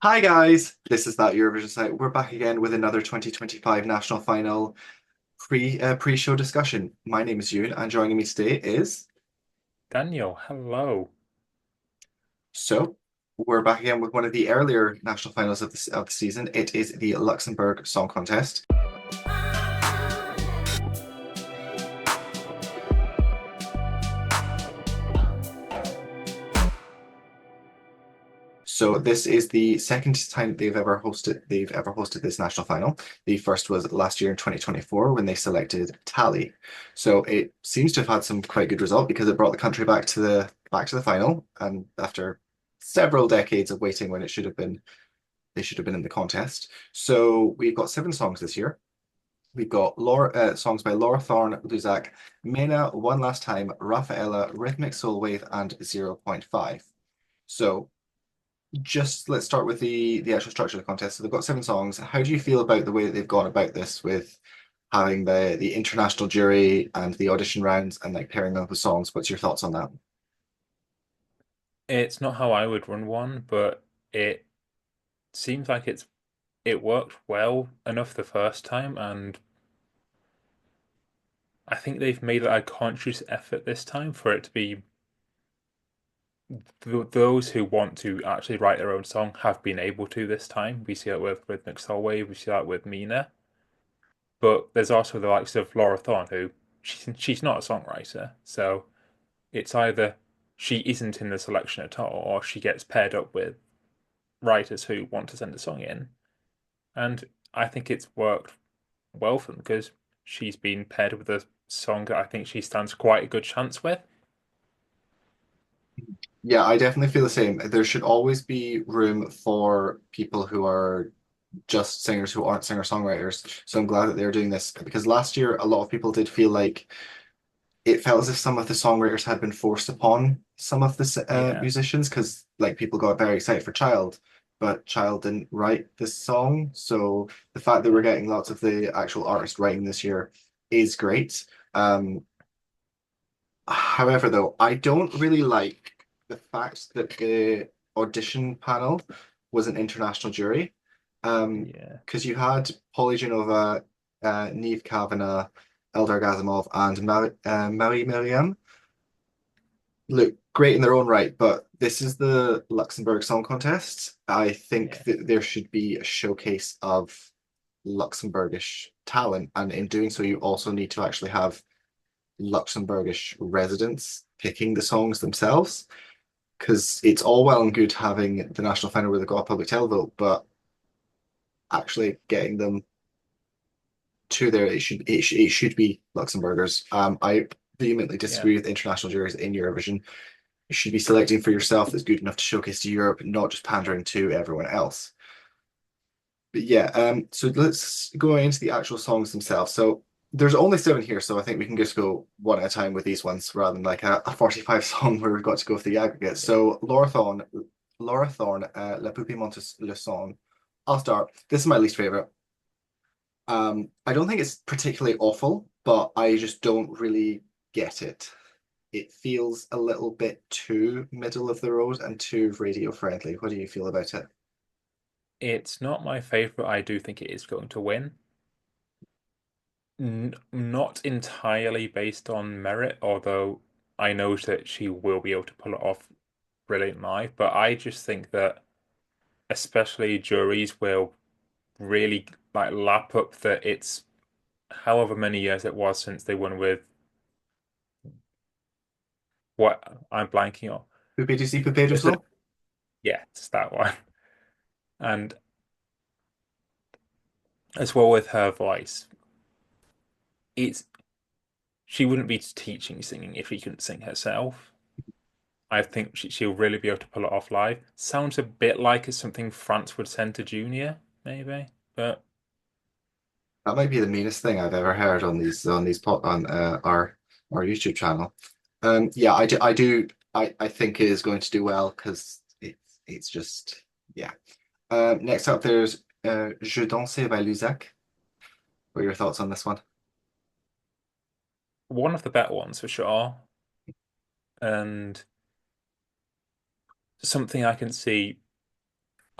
Hi guys, this is that Eurovision site. We're back again with another 2025 national final pre-show discussion. My name is Euan, and joining me today is Daniel, hello. so we're back again with one of the earlier national finals of the season. It is the Luxembourg Song Contest. So this is the second time they've ever hosted this national final. The first was last year in 2024 when they selected Tally. So it seems to have had some quite good result because it brought the country back to the final, and after several decades of waiting when it should have been they should have been in the contest. So we've got seven songs this year. We've got songs by Laura Thorne, Luzak, Mena, One Last Time, Rafaela, Rhythmic Soul Wave, and zero point 0.5. So just let's start with the actual structure of the contest. So they've got seven songs. How do you feel about the way that they've gone about this with having the international jury and the audition rounds and like pairing them up with songs? What's your thoughts on that? It's not how I would run one, but it seems like it worked well enough the first time, and I think they've made a conscious effort this time for it to be those who want to actually write their own song have been able to this time. We see that with Rhythmic Soulwave, we see that with Mina, but there's also the likes of Laura Thorne, who she's not a songwriter, so it's either she isn't in the selection at all, or she gets paired up with writers who want to send a song in. And I think it's worked well for them because she's been paired with a song that I think she stands quite a good chance with. Yeah, I definitely feel the same. There should always be room for people who are just singers who aren't singer-songwriters. So I'm glad that they're doing this because last year a lot of people did feel like it felt as if some of the songwriters had been forced upon some of the Yeah. musicians because like people got very excited for Child, but Child didn't write this song. So the fact that we're getting lots of the actual artists writing this year is great. However, though, I don't really like the fact that the audition panel was an international jury. Yeah. Because you had Polly Genova, Neve Kavanagh, Eldar Gazimov, and Marie Miriam. Look, great in their own right, but this is the Luxembourg Song Contest. I think Yeah. that there should be a showcase of Luxembourgish talent, and in doing so, you also need to actually have Luxembourgish residents picking the songs themselves. Because it's all well and good having the national final where they've got a public televote, but actually getting them to there, it should be Luxembourgers. I vehemently Yeah. disagree with international juries in Eurovision. You should be selecting for yourself that's good enough to showcase to Europe, not just pandering to everyone else. But yeah, so let's go into the actual songs themselves. So there's only seven here, so I think we can just go one at a time with these ones rather than like a 45 song where we've got to go for the aggregate. Yeah. So Laura Thorne, La Poupée monte le son. I'll start. This is my least favorite. I don't think it's particularly awful, but I just don't really get it. It feels a little bit too middle of the road and too radio friendly. What do you feel about it? It's not my favorite. I do think it is going to win. Not entirely based on merit, although I know that she will be able to pull it off brilliant live. But I just think that especially juries will really like lap up that it's however many years it was since they won with what I'm blanking on. Poupée du si, Poupée du It's the, so? yeah, it's that one. And as well with her voice, it's she wouldn't be teaching singing if she couldn't sing herself. I think she'll really be able to pull it off live. Sounds a bit like it's something France would send to Junior, maybe, but That might be the meanest thing I've ever heard on these on our YouTube channel. Yeah, I think it is going to do well because it's just yeah. Next up, there's Je dansais by Luzak. What are your thoughts on this one? one of the better ones for sure. And something I can see.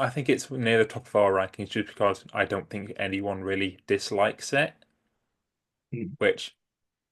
I think it's near the top of our rankings just because I don't think anyone really dislikes it, Mm. which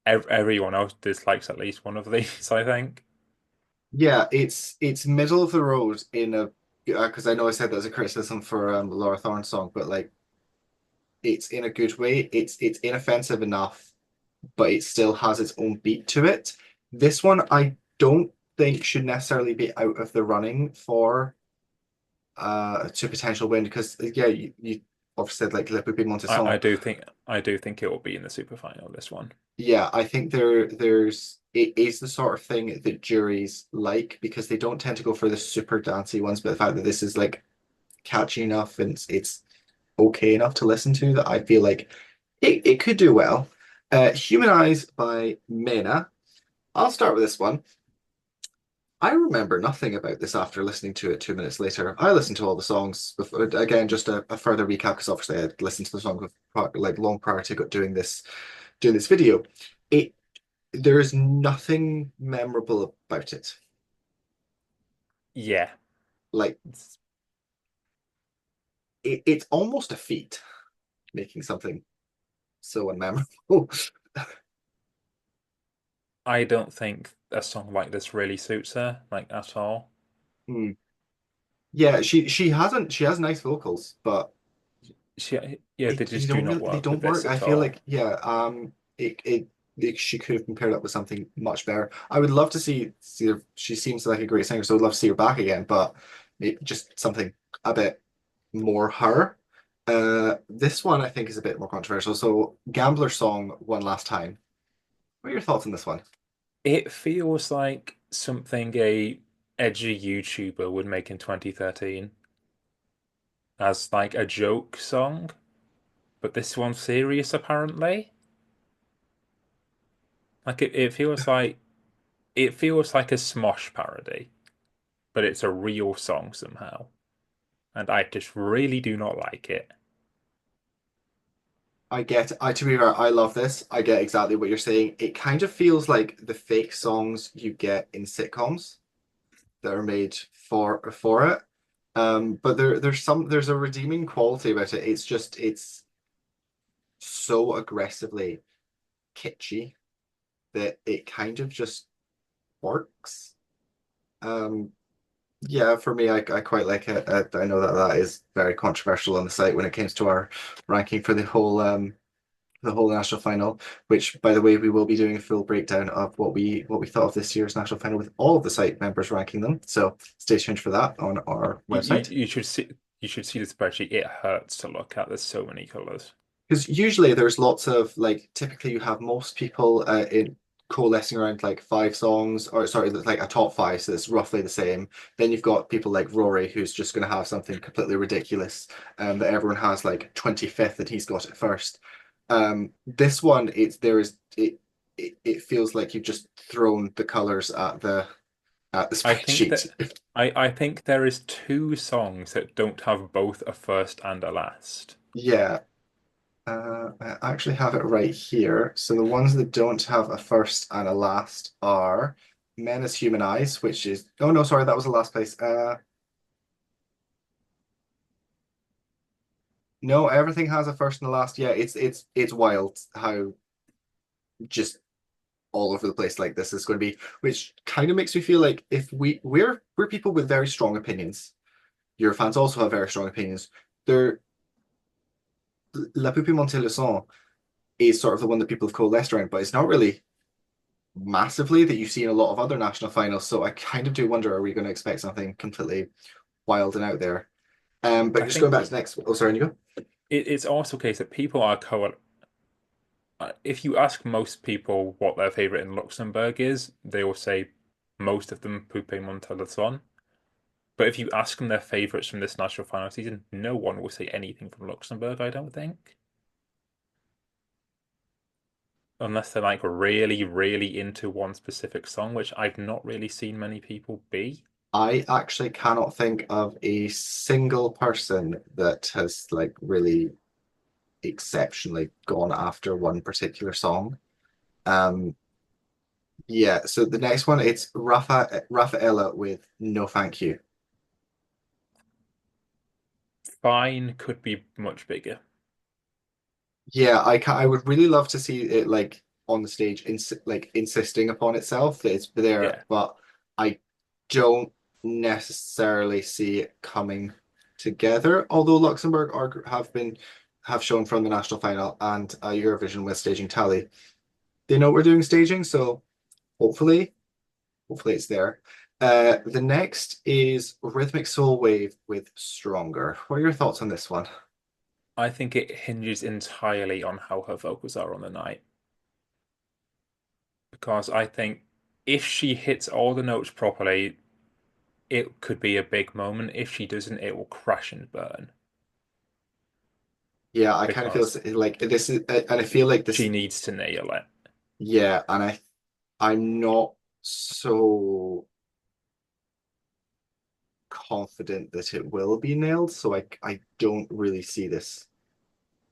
everyone else dislikes at least one of these, I think. Yeah, it's middle of the road in a because I know I said there's a criticism for the Laura Thorne song, but like it's in a good way. It's inoffensive enough, but it still has its own beat to it. This one I don't think should necessarily be out of the running for to potential win because yeah, you obviously said like Le Poupée I Montesson. do think it will be in the super final, this one. Yeah, I think there's it is the sort of thing that juries like because they don't tend to go for the super dancey ones, but the fact that this is like catchy enough and it's okay enough to listen to that I feel like it could do well. Human Eyes by Mena. I'll start with this one. I remember nothing about this after listening to it 2 minutes later. I listened to all the songs before, again, just a further recap because obviously I had listened to the song like long prior to doing this video. It There's nothing memorable about it. Yeah. Like it's almost a feat making something so unmemorable. I don't think a song like this really suits her, like at all. Hmm. Yeah, she has nice vocals, but Yeah, they they just do don't not really they work with don't this work. I at feel all. like yeah, she could have compared up with something much better. I would love to see her. She seems like a great singer, so I'd love to see her back again, but maybe just something a bit more her. This one I think is a bit more controversial. So Gambler song one last time. What are your thoughts on this one? It feels like something a edgy YouTuber would make in 2013 as like a joke song, but this one's serious apparently. Like it feels like a Smosh parody, but it's a real song somehow. And I just really do not like it. I to be fair, I love this. I get exactly what you're saying. It kind of feels like the fake songs you get in sitcoms that are made for it. But there's a redeeming quality about it. It's so aggressively kitschy that it kind of just works. Um, yeah, for me, I quite like it. I know that that is very controversial on the site when it comes to our ranking for the whole national final. Which, by the way, we will be doing a full breakdown of what we thought of this year's national final with all of the site members ranking them. So stay tuned for that on our You, you, website. you should see the spreadsheet. It hurts to look at. There's so many colors. Because usually there's lots of like typically you have most people in coalescing around like five songs or sorry like a top five so it's roughly the same. Then you've got people like Rory who's just going to have something completely ridiculous that everyone has like 25th and he's got it first. This one it feels like you've just thrown the colors at the I think spreadsheet. that I think there is two songs that don't have both a first and a last. Yeah, I actually have it right here. So the ones that don't have a first and a last are Men as Human Eyes, which is oh no, sorry, that was the last place. No, everything has a first and a last. Yeah, it's wild how just all over the place like this is going to be, which kind of makes me feel like if we're people with very strong opinions. Your fans also have very strong opinions. They're La Poupée Montée le Son is sort of the one that people have coalesced around, but it's not really massively that you see in a lot of other national finals. So I kind of do wonder, are we going to expect something completely wild and out there? But I just going think back to the next. Oh, sorry, you go. it's also the case that people are co. If you ask most people what their favorite in Luxembourg is, they will say most of them Poupée Monteleton. But if you ask them their favorites from this national final season, no one will say anything from Luxembourg, I don't think. Unless they're like really, really into one specific song, which I've not really seen many people be. I actually cannot think of a single person that has like really exceptionally gone after one particular song. Um, yeah, so the next one it's Rafaela with No Thank You. fine could be much bigger. Yeah, I would really love to see it like on the stage, like insisting upon itself that it's there, Yeah, but I don't necessarily see it coming together. Although Luxembourg have shown from the national final and Eurovision with staging tally, they know we're doing staging, so hopefully, hopefully it's there. The next is Rhythmic Soul Wave with Stronger. What are your thoughts on this one? I think it hinges entirely on how her vocals are on the night. Because I think if she hits all the notes properly, it could be a big moment. If she doesn't, it will crash and burn. Yeah, I kind of feel Because like this is, and I feel like she this, needs to nail it. yeah, and I'm not so confident that it will be nailed, so I don't really see this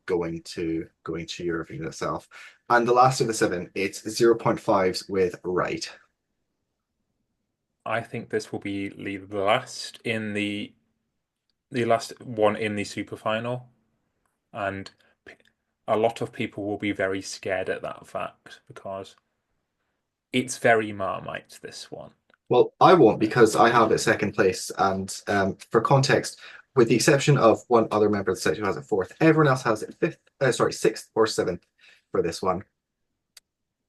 going to Eurovision itself. And the last of the seven, it's 0.5s with Right. I think this will be the last in the last one in the super final, and a lot of people will be very scared at that fact because it's very Marmite, this one. Well, I won't because I have it second place, and for context, with the exception of one other member of the set who has it fourth, everyone else has it fifth, sorry, sixth or seventh for this one.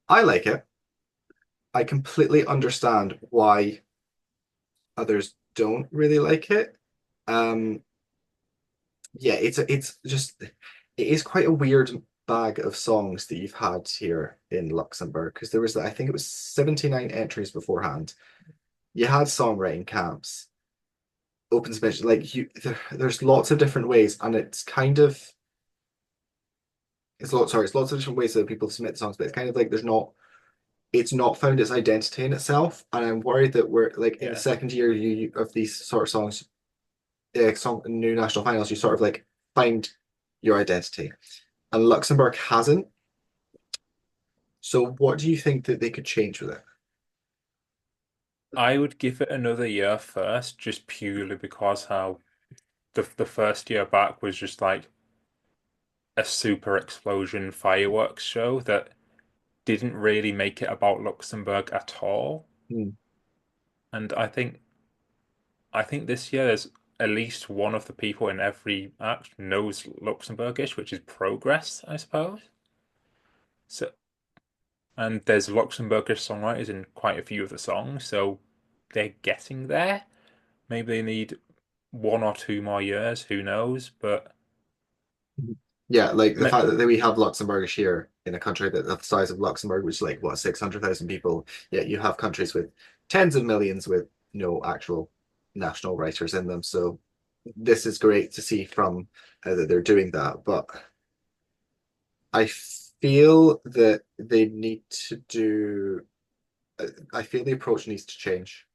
I like it. I completely understand why others don't really like it. Um, yeah, it's just it is quite a weird bag of songs that you've had here in Luxembourg because there was I think it was 79 entries beforehand. You had songwriting camps, open submission, like there's lots of different ways, and it's kind of it's lots of different ways that people submit songs, but it's kind of like it's not found its identity in itself, and I'm worried that we're like in the Yeah. second year of these sort of songs, new national finals, you sort of like find your identity, and Luxembourg hasn't. So, what do you think that they could change with it? I would give it another year first, just purely because how the first year back was just like a super explosion fireworks show that didn't really make it about Luxembourg at all. Hmm. And I think this year there's at least one of the people in every act knows Luxembourgish, which is progress, I suppose. So and there's Luxembourgish songwriters in quite a few of the songs, so they're getting there. Maybe they need 1 or 2 more years, who knows? But Yeah, like the fact that we have Luxembourgish here in a country that the size of Luxembourg, which is like what 600,000 people. Yeah, you have countries with tens of millions with no actual national writers in them. So this is great to see from that they're doing that. But I feel that they need to do. I feel the approach needs to change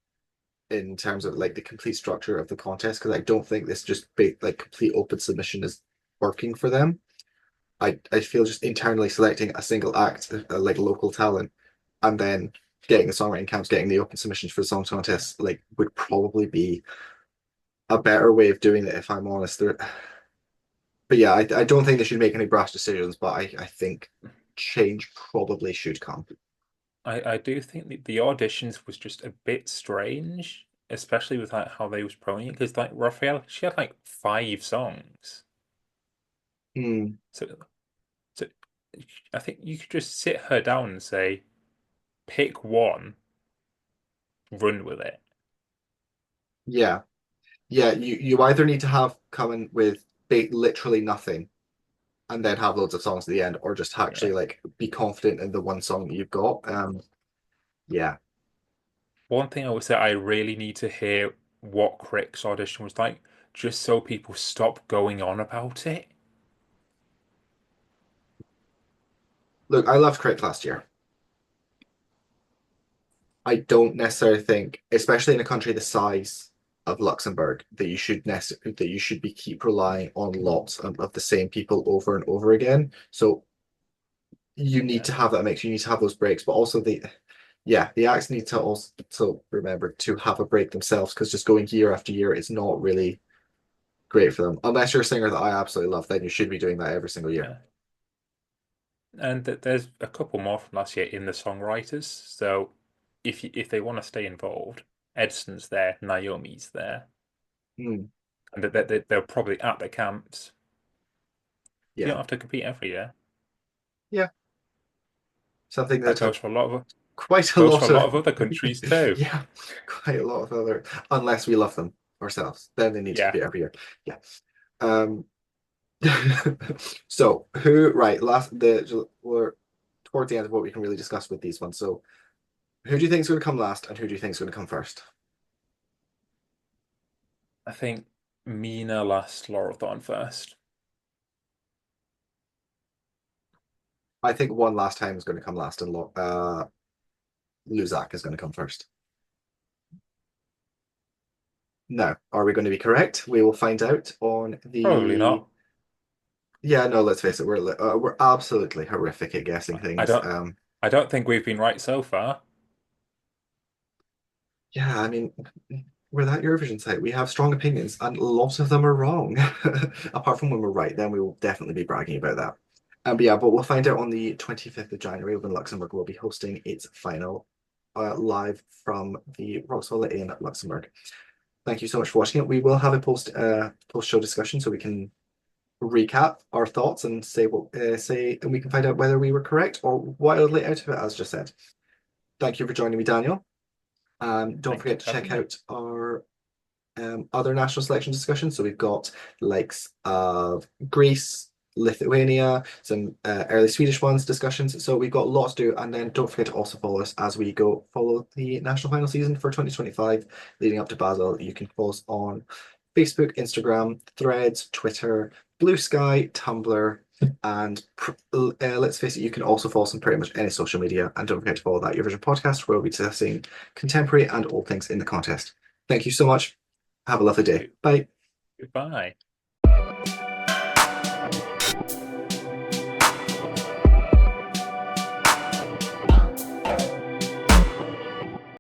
in terms of like the complete structure of the contest because I don't think this just big like complete open submission is working for them. I feel just internally selecting a single act, like local talent, and then getting the songwriting camps, getting the open submissions for the song contest, like would probably be a better way of doing it if I'm honest. But yeah, I don't think they should make any brash decisions, but I think change probably should come. I do think the auditions was just a bit strange, especially with like how they was promoting it. Because like Raphael, she had like 5 songs, Hmm. so I think you could just sit her down and say, pick one, run with it. Yeah, yeah. You either need to have coming with literally nothing and then have loads of songs at the end, or just actually Yeah. like be confident in the one song that you've got. Yeah. One thing I would say I really need to hear what Crick's audition was like, just so people stop going on about it. Look, I loved Crick last year. I don't necessarily think, especially in a country the size of Luxembourg, that you should be keep relying on lots of the same people over and over again. So you need Yeah. to have that mix. You need to have those breaks, but also the acts need to also remember to have a break themselves because just going year after year is not really Great for them. Unless you're a singer that I absolutely love, then you should be doing that every single year. Yeah. And there's a couple more from last year in the songwriters. So if they want to stay involved, Edison's there, Naomi's there, Mm, and they're probably at the camps. You yeah. don't have to compete every year. Yeah. Something That that goes for a lot of quite a goes for a lot of lot of other countries too. yeah, quite a lot of other unless we love them ourselves, then they need to Yeah, compete every year. Yeah. Um so who right last the we're towards the end of what we can really discuss with these ones. So who do you think is going to come last and who do you think is going to come first? I think Mina last, Laurathon first. I think one last time is going to come last and Luzak is going to come first. No, are we going to be correct? We will find out on Probably the. not. Yeah, no, let's face it, we're absolutely horrific at guessing I things. don't I don't think we've been right so far. Yeah, I mean, we're that Eurovision site. We have strong opinions, and lots of them are wrong. Apart from when we're right, then we will definitely be bragging about that. But yeah, but we'll find out on the 25th of January when Luxembourg will be hosting its final live from the Roxhall in Luxembourg. Thank you so much for watching it. We will have a post show discussion so we can recap our thoughts and say what say, and we can find out whether we were correct or wildly out of it, as just said. Thank you for joining me, Daniel. Don't Thanks forget for to having check me. out our other national selection discussions. So we've got the likes of Greece, Lithuania, some early Swedish ones discussions. So we've got lots to do. And then don't forget to also follow us as we go follow the national final season for 2025 leading up to Basel. You can follow us on Facebook, Instagram, Threads, Twitter, Blue Sky, Tumblr, and let's face it, you can also follow us on pretty much any social media. And don't forget to follow that Eurovision podcast where we'll be discussing contemporary and old things in the contest. Thank you so much. Have a lovely day. Bye. Goodbye.